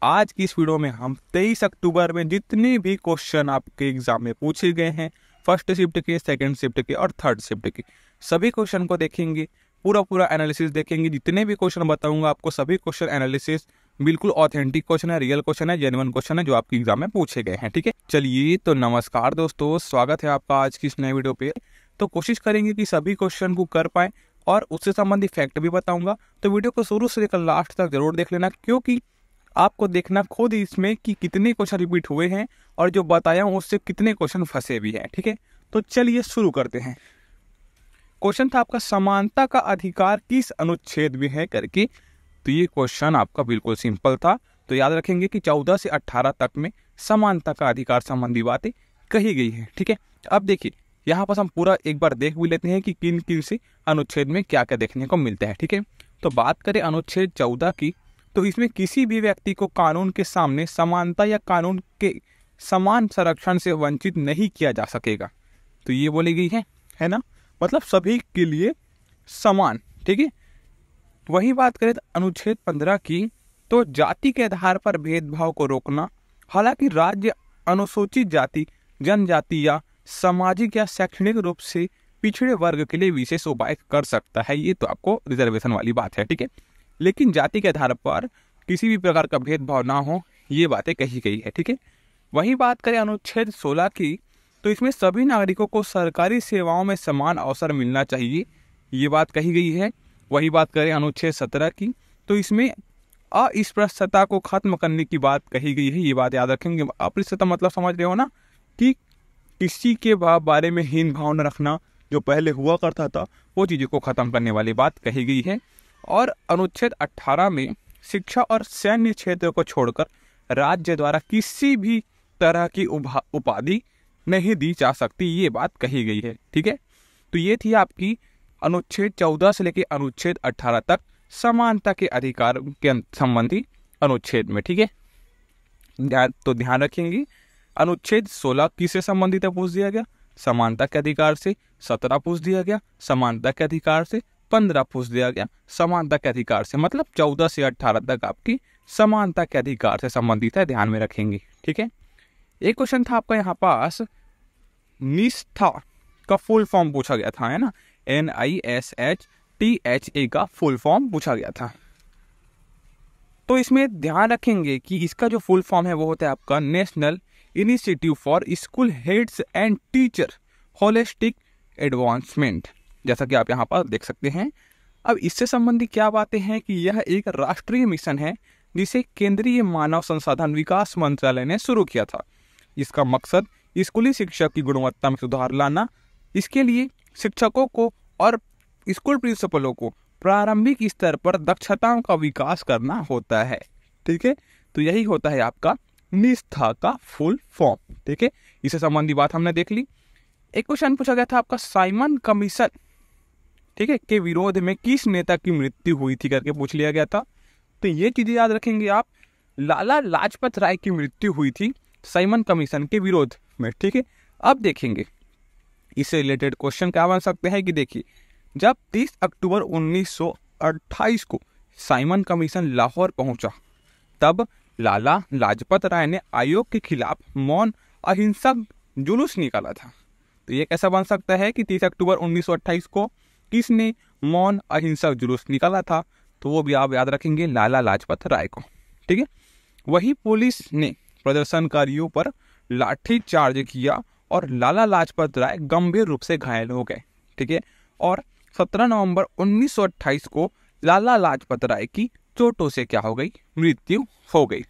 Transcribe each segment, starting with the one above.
आज की इस वीडियो में हम 23 अक्टूबर में जितने भी क्वेश्चन आपके एग्जाम में पूछे गए हैं, फर्स्ट शिफ्ट के, सेकंड शिफ्ट के और थर्ड शिफ्ट के, सभी क्वेश्चन को देखेंगे, पूरा एनालिसिस देखेंगे। जितने भी क्वेश्चन बताऊंगा आपको, सभी क्वेश्चन एनालिसिस बिल्कुल ऑथेंटिक क्वेश्चन है, रियल क्वेश्चन है, जेन्युइन क्वेश्चन है जो आपके एग्जाम में पूछे गए हैं। ठीक है, चलिए तो नमस्कार दोस्तों, स्वागत है आपका आज की इस नए वीडियो पे। तो कोशिश करेंगे कि सभी क्वेश्चन को कर पाएं और उससे संबंधित फैक्ट भी बताऊंगा। तो वीडियो को शुरू से लेकर लास्ट तक जरूर देख लेना, क्योंकि आपको देखना खुद इसमें कि कितने क्वेश्चन रिपीट हुए हैं और जो बताया हूं उससे कितने क्वेश्चन फंसे भी हैं। ठीक है, तो चलिए शुरू करते हैं। क्वेश्चन था आपका समानता का अधिकार किस अनुच्छेद में है करके। तो ये क्वेश्चन आपका बिल्कुल सिंपल था। तो याद रखेंगे कि 14 से 18 तक में समानता का अधिकार संबंधी बातें कही गई है। ठीक है, अब देखिए यहाँ पर हम पूरा एक बार देख भी लेते हैं कि किन किन से अनुच्छेद में क्या क्या देखने को मिलता है। ठीक है, तो बात करें अनुच्छेद 14 की, तो इसमें किसी भी व्यक्ति को कानून के सामने समानता या कानून के समान संरक्षण से वंचित नहीं किया जा सकेगा। तो ये बोली गई है ना, मतलब सभी के लिए समान। ठीक है, वही बात करें अनुच्छेद 15 की, तो जाति के आधार पर भेदभाव को रोकना। हालांकि राज्य अनुसूचित जाति, जनजाति या सामाजिक या शैक्षणिक रूप से पिछड़े वर्ग के लिए विशेष उपाय कर सकता है, ये तो आपको रिजर्वेशन वाली बात है। ठीक है, लेकिन जाति के आधार पर किसी भी प्रकार का भेदभाव ना हो, ये बातें कही गई है। ठीक है, वही बात करें अनुच्छेद 16 की, तो इसमें सभी नागरिकों को सरकारी सेवाओं में समान अवसर मिलना चाहिए, ये बात कही गई है। वही बात करें अनुच्छेद 17 की, तो इसमें अस्पृश्यता को खत्म करने की बात कही गई है, ये बात याद रखेंगे। अस्पृश्यता मतलब समझ रहे हो ना, कि किसी के बारे में हीन भावना रखना, जो पहले हुआ करता था, वो चीज़ों को खत्म करने वाली बात कही गई है। और अनुच्छेद 18 में शिक्षा और सैन्य क्षेत्र को छोड़कर राज्य द्वारा किसी भी तरह की उपाधि नहीं दी जा सकती, ये बात कही गई है। ठीक है, तो ये थी आपकी अनुच्छेद 14 से लेकर अनुच्छेद 18 तक समानता के अधिकार के संबंधी अनुच्छेद में। ठीक है, तो ध्यान रखेंगे अनुच्छेद 16 किससे संबंधित है पूछ दिया गया, समानता के अधिकार से। 17 पूछ दिया गया, समानता के अधिकार से। 15 पूछ दिया गया, समानता के अधिकार से। मतलब 14 से 18 तक आपकी समानता के अधिकार से संबंधित है, ध्यान में रखेंगे। ठीक है, एक क्वेश्चन था आपका यहाँ पास, निष्ठा का फुल फॉर्म पूछा गया था, है ना, NISHTHA का फुल फॉर्म पूछा गया था। तो इसमें ध्यान रखेंगे कि इसका जो फुल फॉर्म है वो होता है आपका national initiative for school heads and teacher holistic advancement, जैसा कि आप यहाँ पर देख सकते हैं। अब इससे संबंधित क्या बातें हैं कि यह एक राष्ट्रीय मिशन है जिसे केंद्रीय मानव संसाधन विकास मंत्रालय ने शुरू किया था। इसका मकसद स्कूली शिक्षा की गुणवत्ता में सुधार लाना। इसके लिए शिक्षकों को और स्कूल प्रिंसिपलों को प्रारंभिक स्तर पर दक्षताओं का विकास करना होता है। ठीक है, तो यही होता है आपका निष्ठा का फुल फॉर्म। ठीक है, इससे संबंधी बात हमने देख ली। एक क्वेश्चन पूछा गया था आपका, साइमन कमीशन, ठीक है, के विरोध में किस नेता की मृत्यु हुई थी करके पूछ लिया गया था। तो ये चीजें याद रखेंगे आप, लाला लाजपत राय की मृत्यु हुई थी साइमन कमीशन के विरोध में। ठीक है, अब देखेंगे इससे रिलेटेड क्वेश्चन क्या बन सकते हैं कि देखिए, जब 30 अक्टूबर 1928 को साइमन कमीशन लाहौर पहुंचा, तब लाला लाजपत राय ने आयोग के खिलाफ मौन अहिंसक जुलूस निकाला था। तो ये कैसा बन सकता है कि 30 अक्टूबर 1928 को किसने मौन अहिंसक जुलूस निकाला था, तो वो भी आप याद रखेंगे, लाला लाजपत राय को। ठीक है, वही पुलिस ने प्रदर्शनकारियों पर लाठी चार्ज किया और लाला लाजपत राय गंभीर रूप से घायल हो गए। ठीक है, और 17 नवंबर 1928 को लाला लाजपत राय की चोटों से क्या हो गई, मृत्यु हो गई।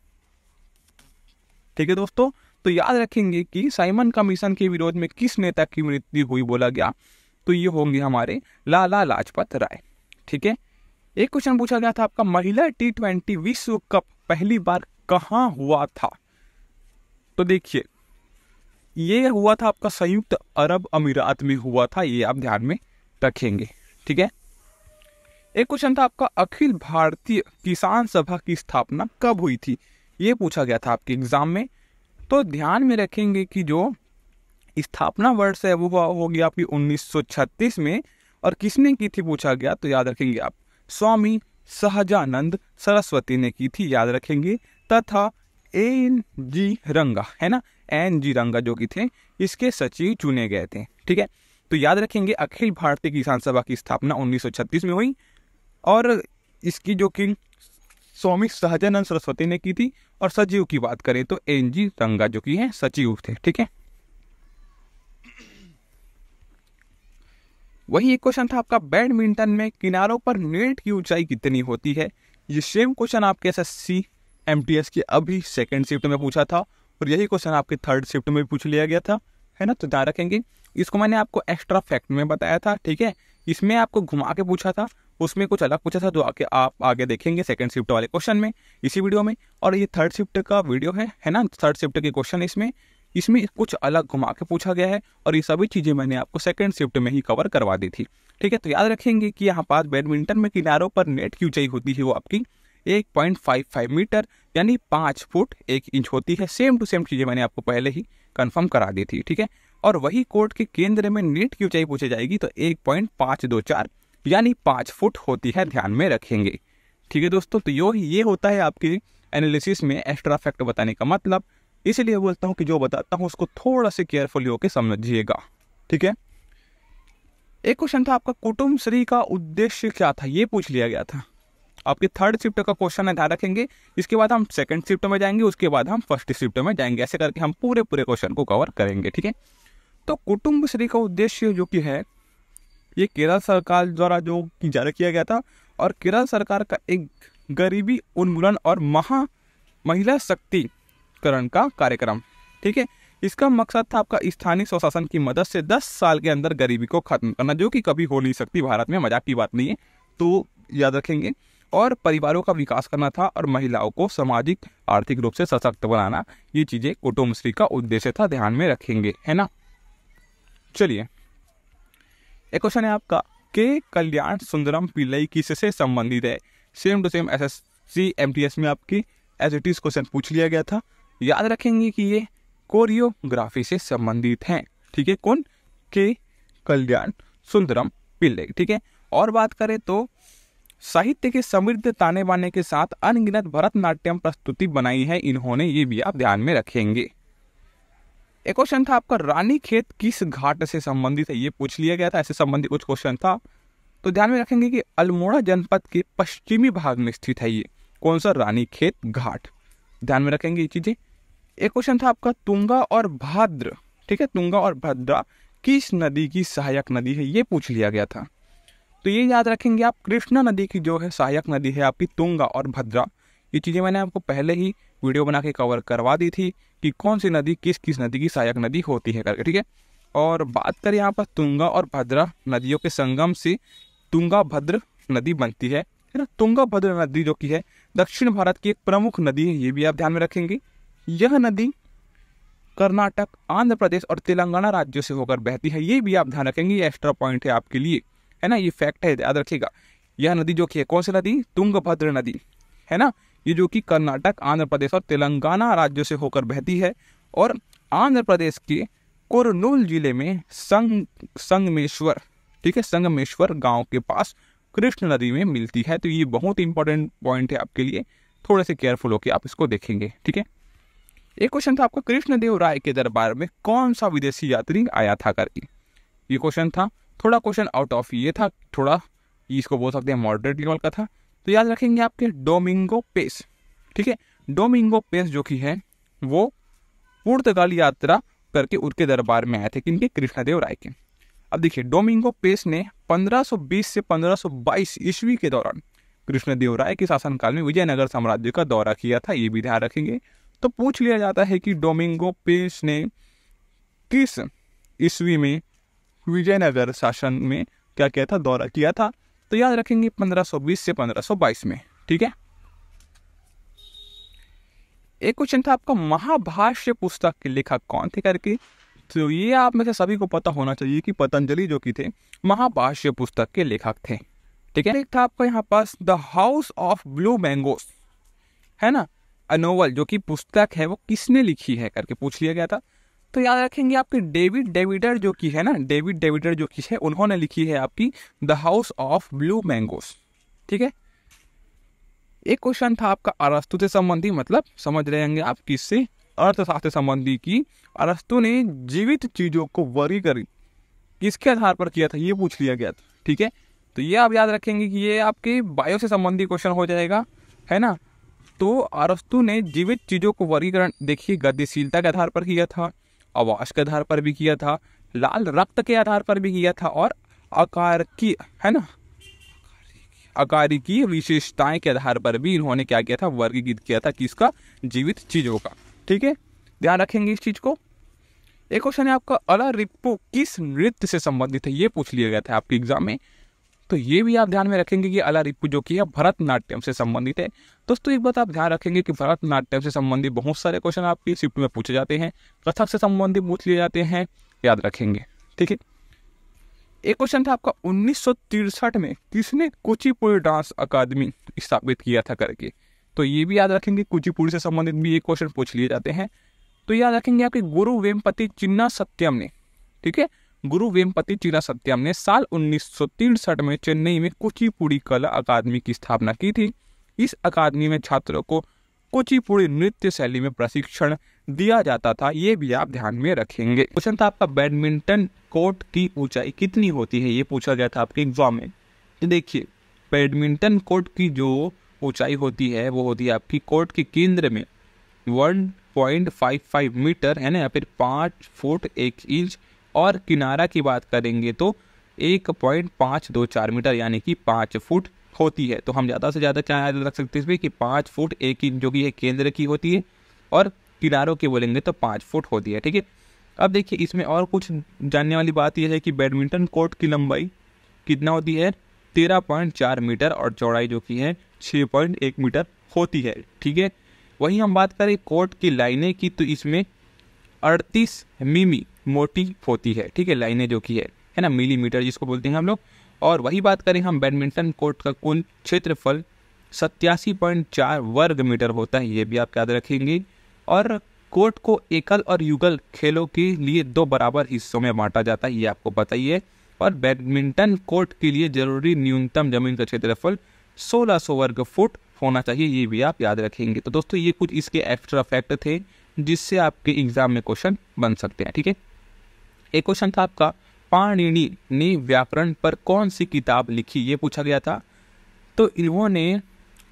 ठीक है दोस्तों, तो याद रखेंगे कि साइमन कमीशन के विरोध में किस नेता की मृत्यु हुई बोला गया, तो ये होंगे हमारे लाला लाजपत राय। ठीक है, एक क्वेश्चन पूछा गया था आपका, महिला T20 विश्व कप पहली बार कहाँ हुआ था। तो देखिए, ये हुआ था आपका संयुक्त अरब अमीरात में हुआ था, ये आप ध्यान में रखेंगे। ठीक है, एक क्वेश्चन था आपका, अखिल भारतीय किसान सभा की स्थापना कब हुई थी, ये पूछा गया था आपके एग्जाम में। तो ध्यान में रखेंगे कि जो स्थापना वर्ष है वो होगी आपकी 1936 में, और किसने की थी पूछा गया, तो याद रखेंगे आप, स्वामी सहजानंद सरस्वती ने की थी, याद रखेंगे तथा एन.जी. रंगा, है ना, एन.जी. रंगा जो कि थे इसके सचिव चुने गए थे। ठीक है, तो याद रखेंगे अखिल भारतीय किसान सभा की स्थापना 1936 में हुई और इसकी जो कि स्वामी सहजानंद सरस्वती ने की थी। और सचिव की बात करें तो एन.जी. रंगा जो कि है सचिव थे। ठीक है, वही एक क्वेश्चन था आपका, बैडमिंटन में किनारों पर नेट की ऊंचाई कितनी होती है। ये सेम क्वेश्चन आपके एसएससी एमटीएस की अभी सेकंड शिफ्ट में पूछा था और यही क्वेश्चन आपके थर्ड शिफ्ट में भी पूछ लिया गया था, है ना। तो ध्यान रखेंगे, इसको मैंने आपको एक्स्ट्रा फैक्ट में बताया था। ठीक है, इसमें आपको घुमा के पूछा था, उसमें कुछ अलग पूछा था, जो आप आगे देखेंगे सेकंड शिफ्ट वाले क्वेश्चन में इसी वीडियो में। और ये थर्ड शिफ्ट का वीडियो है ना, थर्ड शिफ्ट के क्वेश्चन इसमें कुछ अलग घुमा के पूछा गया है और ये सभी चीजें मैंने आपको सेकंड शिफ्ट में ही कवर करवा दी थी। ठीक है, तो याद रखेंगे कि यहाँ पास बैडमिंटन में किनारों पर नेट की ऊंचाई होती है वो आपकी 1.55 मीटर यानी 5 फुट 1 इंच होती है। सेम टू सेम चीजें मैंने आपको पहले ही कंफर्म करा दी थी। ठीक है, और वही कोर्ट के केंद्र में नेट की ऊंचाई पूछी जाएगी तो 1.524 यानी 5 फुट होती है, ध्यान में रखेंगे। ठीक है दोस्तों, तो ये होता है आपके एनालिसिस में एक्स्ट्रा फैक्ट बताने का मतलब। इसलिए बोलता हूँ कि जो बताता हूँ उसको थोड़ा से केयरफुली होकर समझिएगा। ठीक है, एक क्वेश्चन था आपका, कुटुंब श्री का उद्देश्य क्या था, ये पूछ लिया गया था। आपके थर्ड शिफ्ट का क्वेश्चन है, ध्यान रखेंगे। इसके बाद हम सेकंड शिफ्ट में जाएंगे, उसके बाद हम फर्स्ट शिफ्ट में जाएंगे, ऐसे करके हम पूरे क्वेश्चन को कवर करेंगे। ठीक है, तो कुटुंब श्री का उद्देश्य जो कि है ये केरल सरकार द्वारा जो जारी किया गया था और केरल सरकार का एक गरीबी उन्मूलन और महिला शक्तिकरण का कार्यक्रम। ठीक है, इसका मकसद था आपका स्थानीय स्वशासन की मदद से 10 साल के अंदर गरीबी को खत्म करना, जो कि कभी हो नहीं सकती भारत में, मजाक की बात नहीं है, तो याद रखेंगे। और परिवारों का विकास करना था और महिलाओं को सामाजिक आर्थिक रूप से सशक्त बनाना, ये चीजें कुटुंबश्री का उद्देश्य था, ध्यान में रखेंगे, है ना। चलिए, एक क्वेश्चन है आपका, के कल्याण सुंदरम पिल्लई किससे संबंधित है। Same to same SSC MTS में आपकी एज इट इज क्वेश्चन पूछ लिया गया था। याद रखेंगे कि ये कोरियोग्राफी से संबंधित हैं। ठीक है, कौन, के कल्याण सुंदरम पिल्लई। ठीक है, और बात करें तो साहित्य के समृद्ध ताने बाने के साथ अनगिनत भरतनाट्यम प्रस्तुति बनाई है इन्होंने, ये भी आप ध्यान में रखेंगे। एक क्वेश्चन था आपका, रानीखेत किस घाट से संबंधित है, ये पूछ लिया गया था, ऐसे संबंधित कुछ क्वेश्चन था। तो ध्यान में रखेंगे कि अल्मोड़ा जनपद के पश्चिमी भाग में स्थित है ये, कौन सा, रानीखेत घाट, ध्यान में रखेंगे ये चीजें। एक क्वेश्चन था आपका, तुंगा और भाद्र, ठीक है, तुंगा और भद्रा किस नदी की सहायक नदी है, ये पूछ लिया गया था। तो ये याद रखेंगे आप, कृष्णा नदी की जो है सहायक नदी है आपकी तुंगा और भद्रा। ये चीजें मैंने आपको पहले ही वीडियो बना के कवर करवा दी थी कि कौन सी नदी किस नदी की सहायक नदी होती है करके। ठीक है, और बात करें यहाँ पर तुंगा और भद्रा नदियों के संगम से तुंगा भद्र नदी बनती है ना। तुंगा भद्र नदी जो की है दक्षिण भारत की एक प्रमुख नदी है, ये भी आप ध्यान में रखेंगे। यह नदी कर्नाटक, आंध्र प्रदेश और तेलंगाना राज्यों से होकर बहती है, ये भी आप ध्यान रखेंगे, ये एक्स्ट्रा पॉइंट है आपके लिए, है ना, ये फैक्ट है, याद रखिएगा। यह नदी जो कि है कौन सी नदी, तुंगभद्र नदी, है ना, ये जो कि कर्नाटक, आंध्र प्रदेश और तेलंगाना राज्यों से होकर बहती है और आंध्र प्रदेश के कुरनूल जिले में संगमेश्वर, ठीक है, संगमेश्वर गांव के पास कृष्ण नदी में मिलती है। तो ये बहुत इंपॉर्टेंट पॉइंट है आपके लिए, थोड़े से केयरफुल होकर आप इसको देखेंगे। ठीक है, एक क्वेश्चन था आपका, कृष्णदेव राय के दरबार में कौन सा विदेशी यात्री आया था करके, ये क्वेश्चन था। थोड़ा क्वेश्चन आउट ऑफ ये था, थोड़ा इसको बोल सकते हैं मॉडरेट लेवल का था। तो याद रखेंगे आपके डोमिंगो पेस, ठीक है, डोमिंगो पेस जो कि है वो पुर्तगाल यात्रा करके उनके दरबार में आए थे, किनके, कृष्णदेव राय के। अब देखिए, डोमिंगो पेस ने 1520 से 1522 ईस्वी के दौरान कृष्णदेव राय के शासनकाल में विजयनगर साम्राज्य का दौरा किया था, ये भी ध्यान रखेंगे। तो पूछ लिया जाता है कि डोमिंगो पेस ने किस ईस्वी में विजयनगर शासन में क्या किया था, दौरा किया था। तो याद रखेंगे 1520 से 1522 में। ठीक है, एक क्वेश्चन था आपका, महाभाष्य पुस्तक के लेखक कौन थे करके। तो ये आप में से सभी को पता होना चाहिए कि पतंजलि जो कि थे महाभाष्य पुस्तक के लेखक थे। ठीक है, एक था आपका यहाँ पास the house of blue mangoes, है ना, नोवेल जो कि पुस्तक है वो किसने लिखी है करके पूछ लिया गया था। तो याद रखेंगे आपके डेविड डेविडर जो कि है ना, डेविड डेविडर जो कि है उन्होंने लिखी है आपकी the house of blue mangoes. ठीक है, एक क्वेश्चन था आपका अरस्तु से संबंधी, मतलब समझ रहे होंगे आप किससे, अर्थशास्त्र संबंधी की अरस्तु ने जीवित चीजों को वर्गीकरण किसके आधार पर किया था, ये पूछ लिया गया था। ठीक है, तो ये आप याद रखेंगे कि ये आपके बायो से संबंधी क्वेश्चन हो जाएगा, है ना। तो अरस्तु ने जीवित चीजों को वर्गीकरण देखिए गतिशीलता के आधार पर किया था, आवास के आधार पर भी किया था, लाल रक्त के आधार पर भी किया था, और आकार की, है ना, आकार की विशेषताएं के आधार पर भी इन्होंने क्या किया था, वर्गीकृत किया था किसका, जीवित चीजों का। ठीक है, ध्यान रखेंगे इस चीज को। एक क्वेश्चन है आपका अलारिप्पू किस नृत्य से संबंधित है, ये पूछ लिया गया था आपके एग्जाम में। तो ये भी आप ध्यान में रखेंगे कि अलारिप्पू जो कि है भरतनाट्यम से संबंधित है। दोस्तों एक बात आप ध्यान रखेंगे कि भरतनाट्यम से संबंधित बहुत सारे क्वेश्चन आपकी शिफ्ट में पूछे जाते हैं, कथक से संबंधित पूछ लिए जाते हैं, याद रखेंगे। ठीक है, एक क्वेश्चन था आपका 1963 में किसने कुचिपुड़ी डांस अकादमी स्थापित किया था करके, तो ये भी याद रखेंगे, कुचिपुड़ी से संबंधित भी एक क्वेश्चन पूछ लिए जाते हैं। तो याद रखेंगे आपके गुरु वेम्पति चिन्ना सत्यम ने, ठीक है, गुरु वेम्पति चिन्ना सत्यम ने साल 1963 में चेन्नई में कुचिपुड़ी कला अकादमी की स्थापना की थी। इस अकादमी में छात्रों को कुचिपुड़ी नृत्य शैली में प्रशिक्षण दिया जाता था, ये भी आप ध्यान में रखेंगे। क्वेश्चन था आपका बैडमिंटन कोर्ट की ऊंचाई कितनी होती है, ये पूछा गया था आपके एग्जाम में। तो देखिए बैडमिंटन कोर्ट की जो ऊंचाई होती है वो होती है आपकी कोर्ट के केंद्र में 1.55 मीटर, है ना, या फिर 5 फुट 1 इंच, और किनारा की बात करेंगे तो 1.524 मीटर यानी कि 5 फुट होती है। तो हम ज़्यादा से ज़्यादा क्या याद रख सकते हैं इसमें कि 5 फुट 1 इंच जो कि है केंद्र की होती है, और किनारों की बोलेंगे तो 5 फुट होती है। ठीक है, अब देखिए इसमें और कुछ जानने वाली बात यह है कि बैडमिंटन कोर्ट की लंबाई कितना होती है, 13.4 मीटर, और चौड़ाई जो कि है 6.1 मीटर होती है। ठीक है, वहीं हम बात करें कोर्ट की लाइनें की तो इसमें 38 मिमी मोटी होती है। ठीक है, लाइनें जो कि है ना, मिलीमीटर जिसको बोलते हैं हम लोग। और वही बात करें हम बैडमिंटन कोर्ट का कुल क्षेत्रफल 87.4 वर्ग मीटर होता है, ये भी आप याद रखेंगे। और कोर्ट को एकल और युगल खेलों के लिए 2 बराबर हिस्सों में बांटा जाता है, ये आपको पता ही है। और बैडमिंटन कोर्ट के लिए जरूरी न्यूनतम जमीन का क्षेत्रफल 1600 वर्ग फुट होना चाहिए, ये भी आप याद रखेंगे। तो दोस्तों ये कुछ इसके एक्स्ट्रा फैक्ट थे जिससे आपके एग्जाम में क्वेश्चन बन सकते हैं। ठीक है, एक क्वेश्चन था आपका पाणिनि ने व्याकरण पर कौन सी किताब लिखी, ये पूछा गया था। तो इन्होंने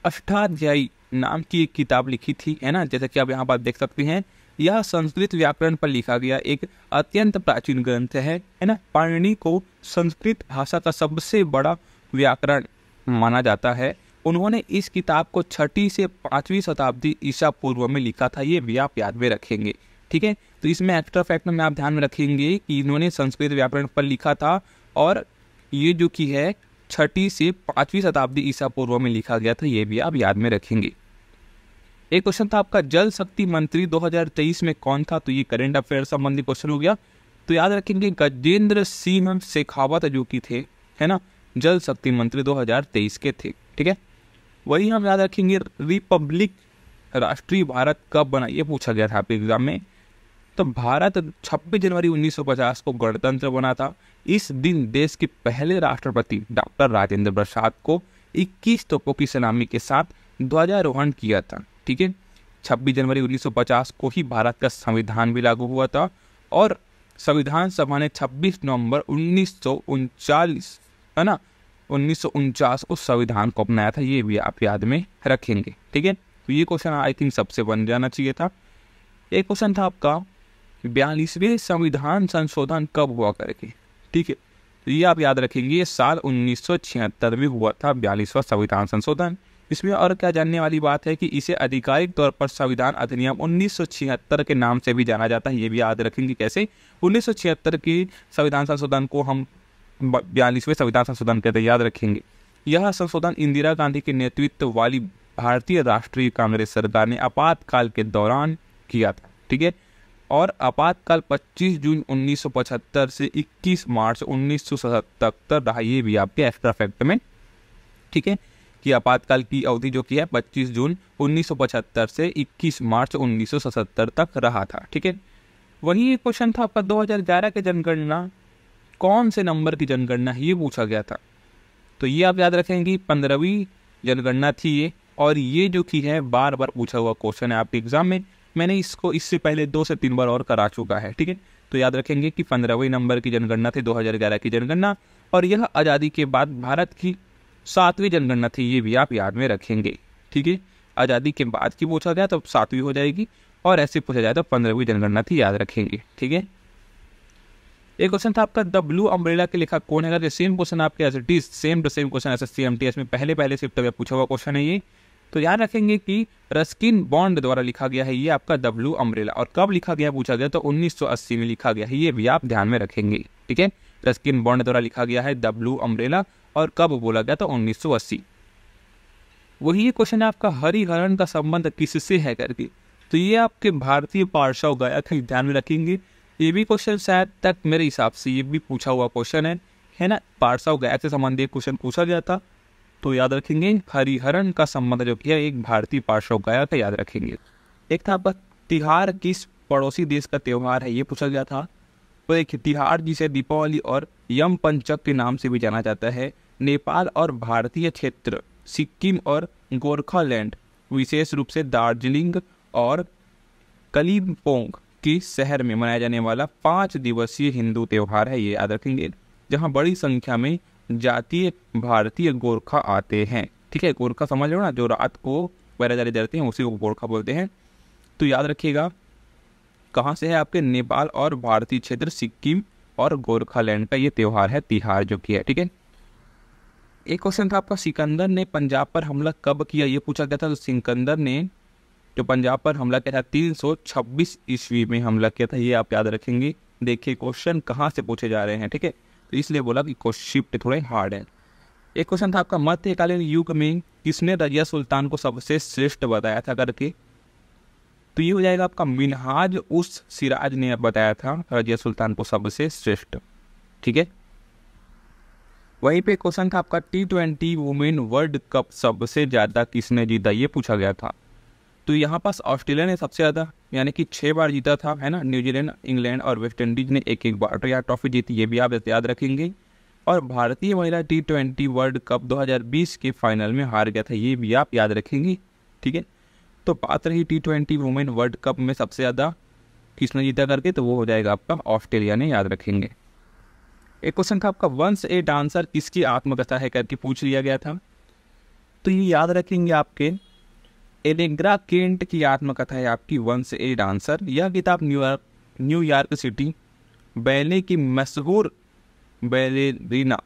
अष्टाध्यायी नाम की एक किताब लिखी थी, है ना, जैसे कि आप यहाँ पर देख सकते हैं। यह संस्कृत व्याकरण पर लिखा गया एक अत्यंत प्राचीन ग्रंथ है ना। पाणिनि को संस्कृत भाषा का सबसे बड़ा व्याकरण माना जाता है। उन्होंने इस किताब को 6वीं से 5वीं शताब्दी ईसा पूर्व में लिखा था, ये भी आप याद में रखेंगे। ठीक है, तो इसमें एक्स्ट्रा फैक्ट में आप ध्यान में रखेंगे कि इन्होंने संस्कृत व्याकरण पर लिखा था, और ये जो कि है 6वीं से 5वीं शताब्दी ईसा पूर्व में लिखा गया था, ये भी आप याद में रखेंगे। एक क्वेश्चन था आपका जल शक्ति मंत्री 2023 में कौन था, तो ये करंट अफेयर संबंधी क्वेश्चन हो गया। तो याद रखेंगे गजेंद्र सिंह शेखावत जो कि थे, है ना, जल शक्ति मंत्री 2023 के थे। ठीक है, वही हम याद रखेंगे रिपब्लिक राष्ट्रीय भारत कब बना, ये पूछा गया था आपके एग्जाम में। तो भारत 26 जनवरी 1950 को गणतंत्र बना था। इस दिन देश के पहले राष्ट्रपति डॉक्टर राजेंद्र प्रसाद को 21 तोपों की सलामी के साथ ध्वजारोहण किया था। ठीक है, 26 जनवरी 1950 को ही भारत का संविधान भी लागू हुआ था, और संविधान सभा ने 26 नवंबर 1939, है ना, 1949 को संविधान को अपनाया था, ये भी आप याद में रखेंगे। ठीक है, तो ये क्वेश्चन आई थिंक सबसे बन जाना चाहिए था। एक क्वेश्चन था आपका 42वें संविधान संशोधन कब हुआ करके। ठीक है, तो ये आप याद रखेंगे, ये साल 1976 में हुआ था 42वां संविधान संशोधन। इसमें और क्या जानने वाली बात है कि इसे आधिकारिक तौर पर संविधान अधिनियम 1976 के नाम से भी जाना जाता है, ये भी याद रखेंगे। कैसे 1976 के संविधान संशोधन को हम 42वें संविधान संशोधन कहते, याद रखेंगे। यह संशोधन इंदिरा गांधी के नेतृत्व वाली भारतीय राष्ट्रीय कांग्रेस सरकार ने आपातकाल के दौरान किया था। ठीक है, और आपातकाल 25 जून 1975 से 21 मार्च 1977 रहा, ये भी आपके एक्स्ट्रा फैक्ट में। ठीक है, कि आपातकाल की अवधि जो की है 25 जून 1975 से 21 मार्च 1977 तक रहा था। ठीक है, वही एक क्वेश्चन था आपका 2011 के जनगणना कौन से नंबर की जनगणना है, ये पूछा गया था। तो ये आप याद रखेंगे 15वीं जनगणना थी ये, और ये जो कि है बार बार पूछा हुआ क्वेश्चन है आपके एग्जाम में। मैंने इसको इससे पहले 2 से 3 बार और करा चुका है, ठीक है। तो याद रखेंगे कि 15वें नंबर की जनगणना थी 2011 की जनगणना, और यह आज़ादी के बाद भारत की 7वीं जनगणना थी, ये भी आप याद में रखेंगे, ठीक है। आज़ादी के बाद की पूछा गया तो 7वीं हो जाएगी, और ऐसे पूछा जाए तो 15वीं जनगणना थी, याद रखेंगे, ठीक है। एक क्वेश्चन था आपका, द ब्लू अम्ब्रेला के लेखक कौन है? अगर सेम क्वेश्चन आपके as it is same to same question SSC MTS में पहले शिफ्ट में पूछा हुआ क्वेश्चन है ये, तो याद रखेंगे कि रस्किन बॉन्ड द्वारा लिखा गया है ये आपका द ब्लू अम्ब्रेला। और कब लिखा गया पूछा गया तो 1980 में लिखा गया है, ये भी आप ध्यान में रखेंगे, ठीक है। रस्किन बॉन्ड द्वारा लिखा गया है द ब्लू अम्ब्रेला, और कब बोला गया तो 1980। वही ये क्वेश्चन है आपका, हरिहरन का संबंध किससे है करके, तो ये आपके भारतीय पार्श्व गायक है, ध्यान में रखेंगे। ये भी क्वेश्चन शायद तक मेरे हिसाब से ये भी पूछा हुआ क्वेश्चन है ना, पार्श्व गायक से संबंधित क्वेश्चन पूछा गया था, तो याद रखेंगे हरिहरन का संबंध जो किया एक भारतीय पार्श्व गायक है, याद रखेंगे। एक था आपका, तिहार किस पड़ोसी देश का त्यौहार है, ये पूछा गया था। तो एक तिहार जिसे दीपावली और यम पंचक के नाम से भी जाना जाता है, नेपाल और भारतीय क्षेत्र सिक्किम और गोरखालैंड, विशेष रूप से दार्जिलिंग और कलिम्पोंग के शहर में मनाया जाने वाला 5 दिवसीय हिंदू त्यौहार है, ये याद रखेंगे, जहाँ बड़ी संख्या में जातीय भारतीय गोरखा आते हैं, ठीक है। गोरखा समझ लो ना, जो रात को पैरादारी जलते हैं उसी को गोरखा बोलते हैं। तो याद रखिएगा कहाँ से है आपके, नेपाल और भारतीय क्षेत्र सिक्किम और गोरखालैंड का ये त्यौहार है तिहार जो कि है, ठीक है। एक क्वेश्चन था आपका, सिकंदर ने पंजाब पर हमला कब किया, ये पूछा गया था। तो सिकंदर ने जो पंजाब पर हमला किया था 326 ईस्वी में हमला किया था, ये आप याद रखेंगे। देखिए क्वेश्चन कहाँ से पूछे जा रहे हैं, ठीक है, तो इसलिए बोला कि शिफ्ट थोड़े हार्ड है। एक क्वेश्चन था आपका, मध्यकालीन युग में किसने रजिया सुल्तान को सबसे श्रेष्ठ बताया था करके, तो ये हो जाएगा आपका मिन्हाज उस सिराज ने बताया था रजिया सुल्तान को सबसे श्रेष्ठ, ठीक है। वहीं पे क्वेश्चन था आपका, T20 वुमेन वर्ल्ड कप सबसे ज़्यादा किसने जीता, ये पूछा गया था। तो यहाँ पास ऑस्ट्रेलिया ने सबसे ज़्यादा यानी कि 6 बार जीता था, है ना। न्यूजीलैंड, इंग्लैंड और वेस्ट इंडीज ने एक बार तो यह ट्रॉफी जीती, ये भी आप याद रखेंगे। और भारतीय महिला T20 वर्ल्ड कप 2020 के फाइनल में हार गया था, ये भी आप याद रखेंगे, ठीक है। तो बात रही T20 वुमेन वर्ल्ड कप में सबसे ज़्यादा किसने जीता करके, तो वो हो जाएगा आपका ऑस्ट्रेलिया ने, याद रखेंगे। एक क्वेश्चन था आपका, वंस ए डांसर किसकी आत्मकथा है करके पूछ लिया गया था। तो ये याद रखेंगे आपके एलेग्रा केंट की आत्मकथा है आपकी वंस ए डांसर। यह किताब न्यूयॉर्क सिटी बैले की मशहूर बैलेरिना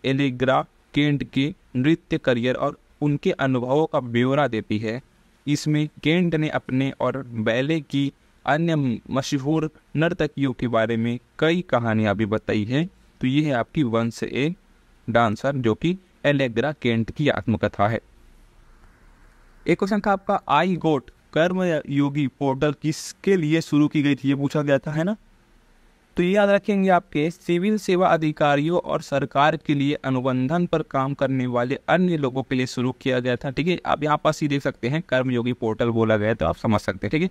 एलेग्रा केंट के नृत्य करियर और उनके अनुभवों का ब्यौरा देती है। इसमें केंट ने अपने और बैले की अन्य मशहूर नर्तकियों के बारे में कई कहानियाँ भी बताई हैं। तो ये है आपकी वंस ए डांसर जो कि एलेग्रा केंट की आत्मकथा है। एक क्वेश्चन था आपका, आई गोट कर्मयोगी पोर्टल किसके लिए शुरू की गई थी, ये पूछा गया था, है ना। तो ये याद रखेंगे आपके सिविल सेवा अधिकारियों और सरकार के लिए अनुबंधन पर काम करने वाले अन्य लोगों के लिए शुरू किया गया था, ठीक है। आप यहाँ पास ही देख सकते हैं कर्मयोगी पोर्टल बोला गया तो आप समझ सकते हैं, ठीक है।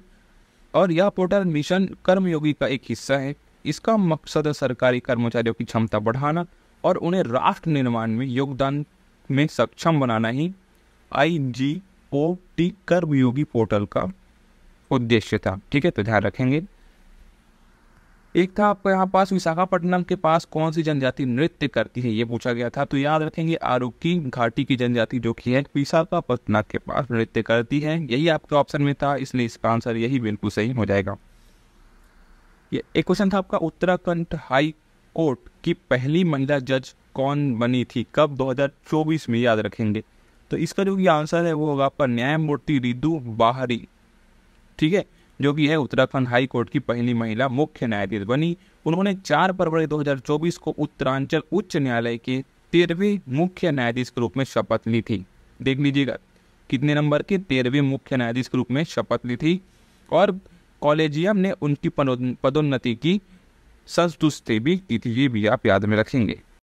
और यह पोर्टल मिशन कर्मयोगी का एक हिस्सा है। इसका मकसद सरकारी कर्मचारियों की क्षमता बढ़ाना और उन्हें राष्ट्र निर्माण में योगदान में सक्षम बनाना ही IGOT कर्मयोगी पोर्टल का उद्देश्य था, ठीक है। तो ध्यान रखेंगे। एक था आपको यहाँ पास, विशाखापट्टनम के पास कौन सी जनजाति नृत्य करती है, ये पूछा गया था। तो याद रखेंगे आरुकी घाटी की जनजाति जो कि है विशाखापट्टनम के पास नृत्य करती है, यही आपके ऑप्शन में था, इसलिए इसका आंसर यही बिल्कुल सही हो जाएगा। ये एक क्वेश्चन था आपका, उत्तराखंड हाई कोर्ट की पहली महिला जज कौन बनी थी, कब, 2024 में, याद रखेंगे। तो इसका जो आंसर है वो होगा आपका न्यायमूर्ति रितु बाहरी, ठीक है, जो कि है उत्तराखंड हाई कोर्ट की पहली महिला मुख्य न्यायाधीश बनी। उन्होंने 4 फरवरी 2024 को उत्तरांचल उच्च न्यायालय के 13वें मुख्य न्यायाधीश के रूप में शपथ ली थी। देख लीजिएगा कितने नंबर के, 13वें मुख्य न्यायाधीश के रूप में शपथ ली थी। और कॉलेजियम ने उनकी पदोन्नति की संतुष्टि भी की थी, ये भी आप याद में रखेंगे।